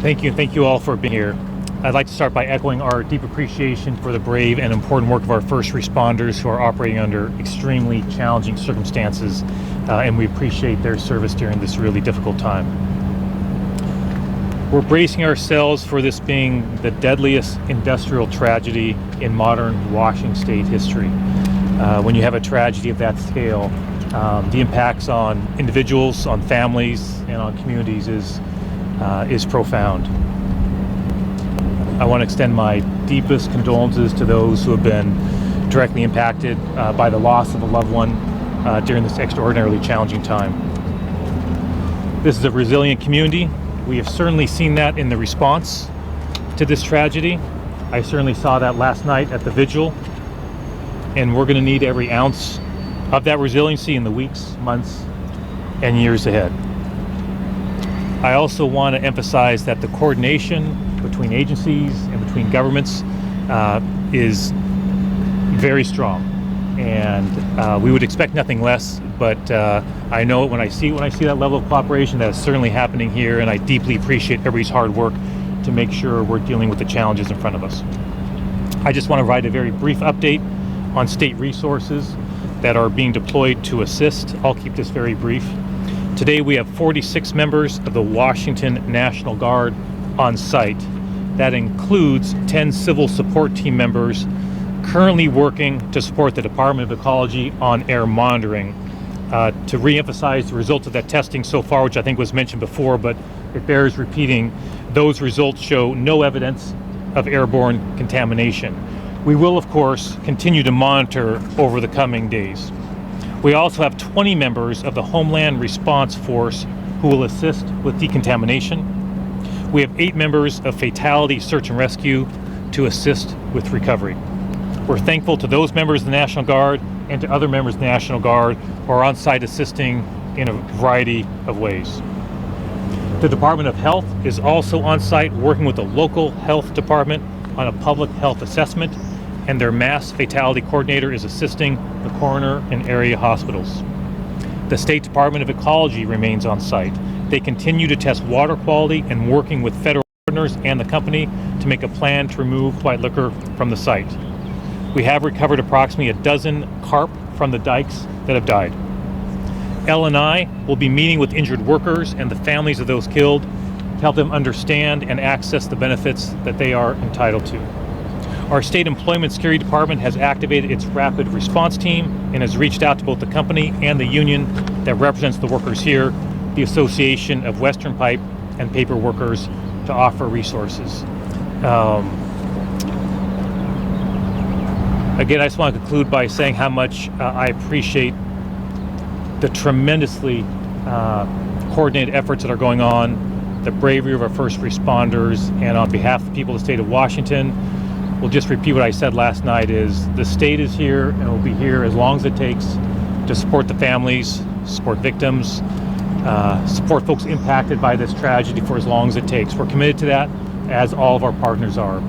Thank you all for being here. I'd like to start by echoing our deep appreciation for the brave and important work of our first responders who are operating under extremely challenging circumstances, and we appreciate their service during this really difficult time. We're bracing ourselves for this being the deadliest industrial tragedy in modern Washington state history. When you have a tragedy of that scale, the impacts on individuals, on families, and on communities is profound. I want to extend my deepest condolences to those who have been directly impacted by the loss of a loved one during this extraordinarily challenging time. This is a resilient community. We have certainly seen that in the response to this tragedy. I certainly saw that last night at the vigil, and we're going to need every ounce of that resiliency in the weeks, months, and years ahead. I also want to emphasize that the coordination between agencies and between governments is very strong, and we would expect nothing less, but I know when I see that level of cooperation, that is certainly happening here, and I deeply appreciate everybody's hard work to make sure we're dealing with the challenges in front of us. I just want to provide a very brief update on state resources that are being deployed to assist. I'll keep this very brief. Today we have 46 members of the Washington National Guard on site. That includes 10 civil support team members currently working to support the Department of Ecology on air monitoring. To re-emphasize the results of that testing so far, which I think was mentioned before, but it bears repeating, those results show no evidence of airborne contamination. We will, of course, continue to monitor over the coming days. We also have 20 members of the Homeland Response Force who will assist with decontamination. We have 8 members of Fatality Search and Rescue to assist with recovery. We're thankful to those members of the National Guard and to other members of the National Guard who are on site assisting in a variety of ways. The Department of Health is also on site working with the local health department on a public health assessment, and their mass fatality coordinator is assisting the coroner and area hospitals. The State Department of Ecology remains on site. They continue to test water quality and working with federal partners and the company to make a plan to remove white liquor from the site. We have recovered approximately a dozen carp from the dikes that have died. L&I will be meeting with injured workers and the families of those killed to help them understand and access the benefits that they are entitled to. Our State Employment Security Department has activated its rapid response team and has reached out to both the company and the union that represents the workers here, the Association of Western Pipe and Paper Workers, to offer resources. Again, I just want to conclude by saying how much I appreciate the tremendously coordinated efforts that are going on, the bravery of our first responders, and on behalf of the people of the state of Washington, we'll just repeat what I said last night, is the state is here and will be here as long as it takes to support the families, support victims, support folks impacted by this tragedy for as long as it takes. We're committed to that, as all of our partners are.